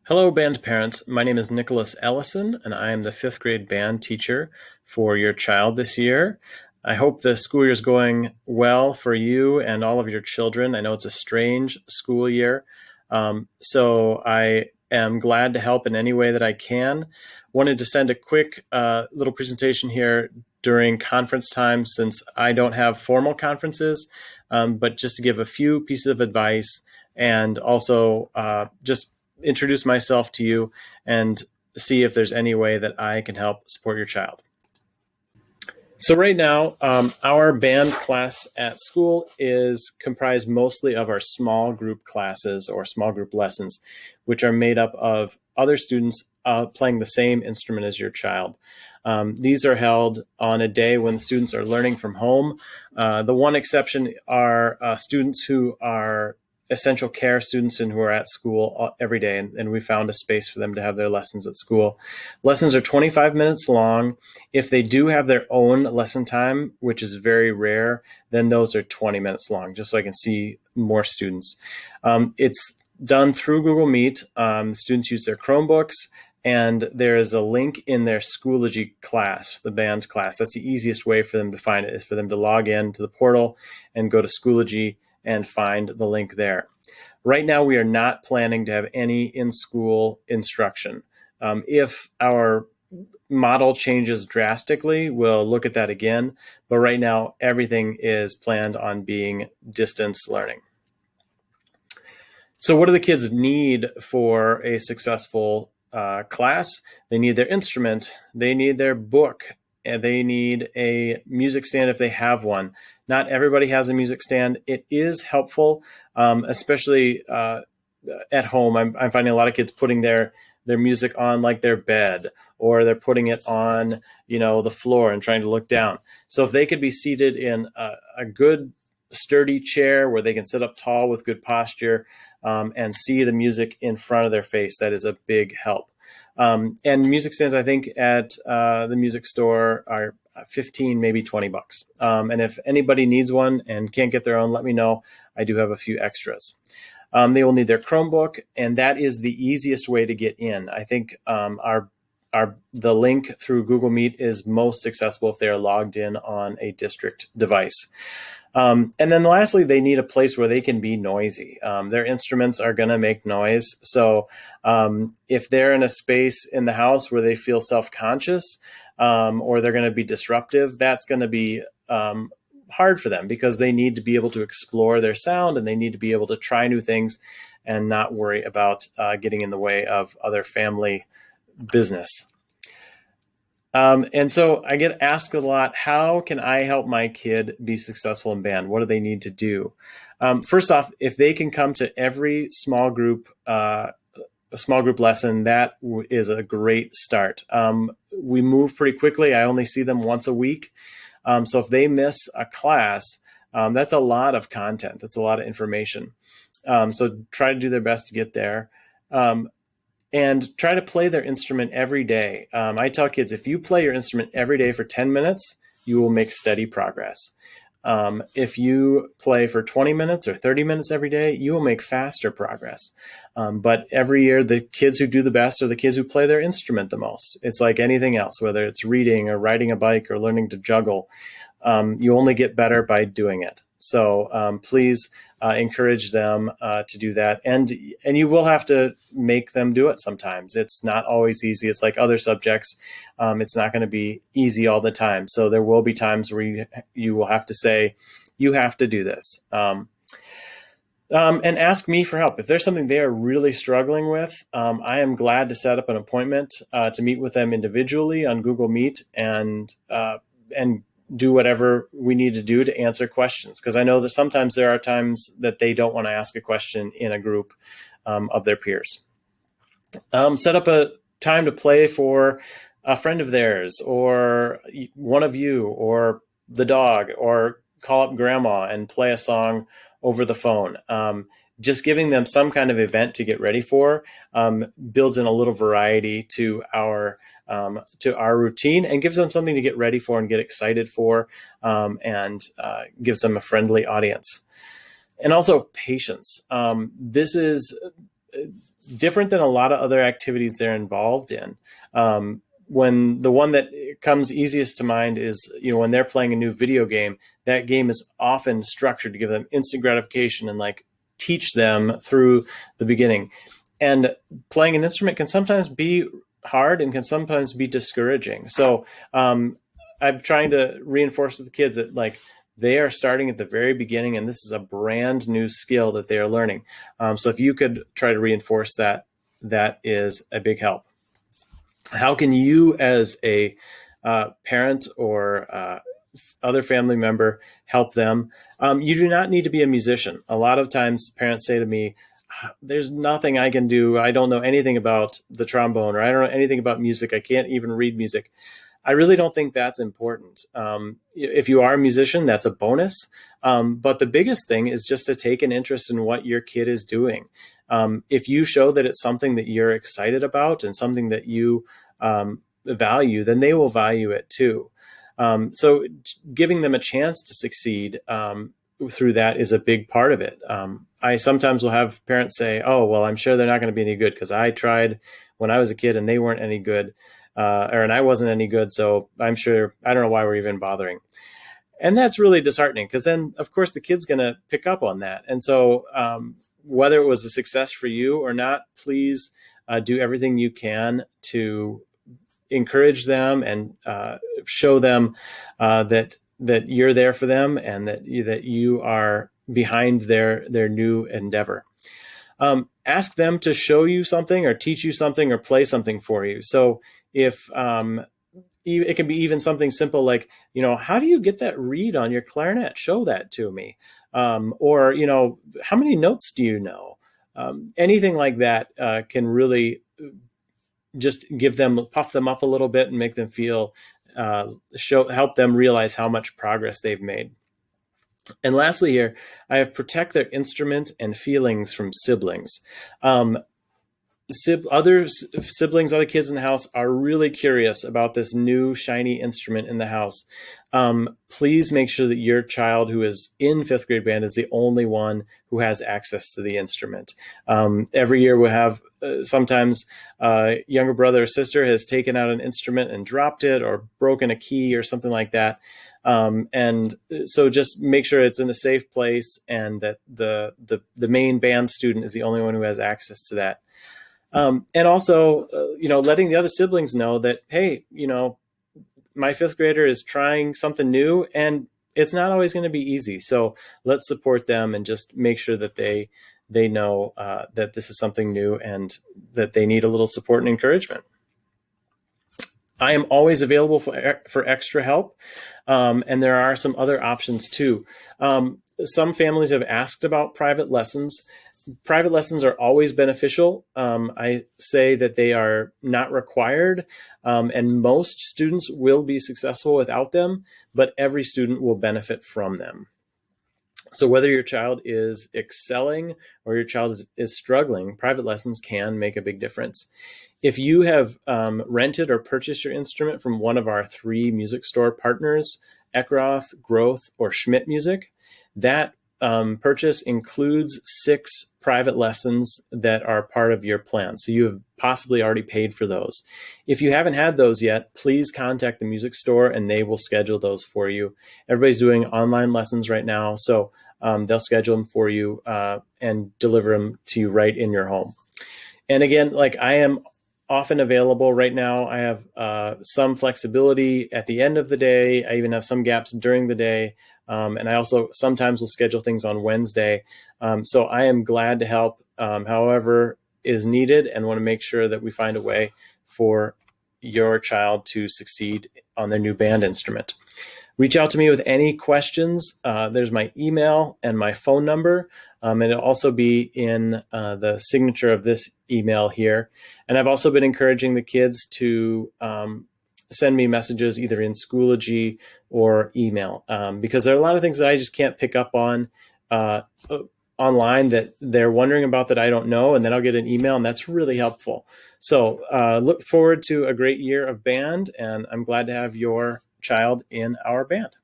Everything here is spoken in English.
Hello, band parents. My name is Nicholas Ellison, and I am the fifth grade band teacher for your child this year. I hope the school year is going well for you and all of your children. I know it's a strange school year, so I am glad to help in any way that I can. Wanted to send a quick little presentation here during conference time since I don't have formal conferences, but just to give a few pieces of advice and also just introduce myself to you and see if there's any way that I can help support your child. So right now, our band class at school is comprised mostly of our small group classes or small group lessons, which are made up of other students playing the same instrument as your child. These are held on a day when students are learning from home. The one exception are students who are essential care students and who are at school every day, and we found a space for them to have their lessons at school. Lessons are 25 minutes long. If they do have their own lesson time, which is very rare, then those are 20 minutes long, just so I can see more students. It's done through Google Meet. Students use their Chromebooks, and there is a link in their Schoology class, the band's class. That's the easiest way for them to find it, is for them to log in to the portal and go to Schoology and find the link there. Right now, we are not planning to have any in-school instruction. If our model changes drastically, we'll look at that again. But right now, everything is planned on being distance learning. So what do the kids need for a successful class? They need their instrument, they need their book, and they need a music stand if they have one. Not everybody has a music stand. It is helpful, especially at home. I'm finding a lot of kids putting their music on like their bed, or they're putting it on, the floor and trying to look down. So if they could be seated in a good sturdy chair where they can sit up tall with good posture and see the music in front of their face, that is a big help. And music stands, I think, at the music store are 15, maybe $20. And if anybody needs one and can't get their own, let me know. I do have a few extras. They will need their Chromebook, and that is the easiest way to get in. I think the link through Google Meet is most accessible if they are logged in on a district device. And then lastly, they need a place where they can be noisy. Their instruments are going to make noise. So if they're in a space in the house where they feel self-conscious or they're going to be disruptive, that's going to be hard for them, because they need to be able to explore their sound and they need to be able to try new things and not worry about getting in the way of other family business. And so I get asked a lot, how can I help my kid be successful in band? What do they need to do? First off, if they can come to every small group lesson, that is a great start. We move pretty quickly. I only see them once a week. So if they miss a class, that's a lot of content. That's a lot of information. So try to do their best to get there. And try to play their instrument every day. I tell kids, if you play your instrument every day for 10 minutes, you will make steady progress. If you play for 20 minutes or 30 minutes every day, you will make faster progress. But every year, the kids who do the best are the kids who play their instrument the most. It's like anything else, whether it's reading or riding a bike or learning to juggle. You only get better by doing it. So please encourage them to do that. And you will have to make them do it sometimes. It's not always easy. It's like other subjects. It's not going to be easy all the time. So there will be times where you will have to say, you have to do this. And ask me for help. If there's something they are really struggling with, I am glad to set up an appointment to meet with them individually on Google Meet and do whatever we need to do to answer questions. Because I know that sometimes there are times that they don't want to ask a question in a group of their peers. Set up a time to play for a friend of theirs, or one of you, or the dog, or call up grandma and play a song over the phone. Just giving them some kind of event to get ready for builds in a little variety to our routine and gives them something to get ready for and get excited for, and gives them a friendly audience. And also patience. This is different than a lot of other activities they're involved in. When the one that comes easiest to mind is, when they're playing a new video game, that game is often structured to give them instant gratification and like teach them through the beginning. And playing an instrument can sometimes be hard and can sometimes be discouraging. So I'm trying to reinforce with the kids that like they are starting at the very beginning, and this is a brand new skill that they are learning. So if you could try to reinforce that, that is a big help. How can you, as a parent or other family member, help them? You do not need to be a musician. A lot of times parents say to me, there's nothing I can do. I don't know anything about the trombone, or I don't know anything about music. I can't even read music. I really don't think that's important. If you are a musician, that's a bonus. But the biggest thing is just to take an interest in what your kid is doing. If you show that it's something that you're excited about and something that you value, then they will value it too. So giving them a chance to succeed through that is a big part of it. I sometimes will have parents say, oh, well, I'm sure they're not going to be any good because I tried when I was a kid and they weren't any good, and I wasn't any good. So I'm sure, I don't know why we're even bothering. And that's really disheartening, because then, of course, the kid's going to pick up on that. And so whether it was a success for you or not, please do everything you can to encourage them and show them that you're there for them and that you are behind their new endeavor. Ask them to show you something or teach you something or play something for you. So if it can be even something simple like, how do you get that reed on your clarinet? Show that to me. Or, how many notes do you know? Anything like that can really just puff them up a little bit and make them feel, help them realize how much progress they've made. And lastly here, I have protect their instrument and feelings from siblings. Other siblings, other kids in the house are really curious about this new shiny instrument in the house. Please make sure that your child who is in fifth grade band is the only one who has access to the instrument. Every year we have sometimes younger brother or sister has taken out an instrument and dropped it or broken a key or something like that. And so just make sure it's in a safe place and that the main band student is the only one who has access to that. And also, letting the other siblings know that, hey, my fifth grader is trying something new and it's not always going to be easy. So let's support them and just make sure that they know that this is something new and that they need a little support and encouragement. I am always available for extra help. And there are some other options too. Some families have asked about private lessons. Private lessons are always beneficial. I say that they are not required, and most students will be successful without them, but every student will benefit from them. So whether your child is excelling or your child is struggling, private lessons can make a big difference. If you have rented or purchased your instrument from one of our 3 music store partners, Eckroth, Growth, or Schmidt Music, that purchase includes 6 private lessons that are part of your plan. So you have possibly already paid for those. If you haven't had those yet, please contact the music store and they will schedule those for you. Everybody's doing online lessons right now, so they'll schedule them for you and deliver them to you right in your home. And again, like I am often available right now. I have some flexibility at the end of the day. I even have some gaps during the day. And I also sometimes will schedule things on Wednesday. So I am glad to help however is needed and want to make sure that we find a way for your child to succeed on their new band instrument. Reach out to me with any questions. There's my email and my phone number. And it'll also be in the signature of this email here. And I've also been encouraging the kids to send me messages either in Schoology or email, because there are a lot of things that I just can't pick up on online that they're wondering about that I don't know, and then I'll get an email, and that's really helpful. So look forward to a great year of band, and I'm glad to have your child in our band.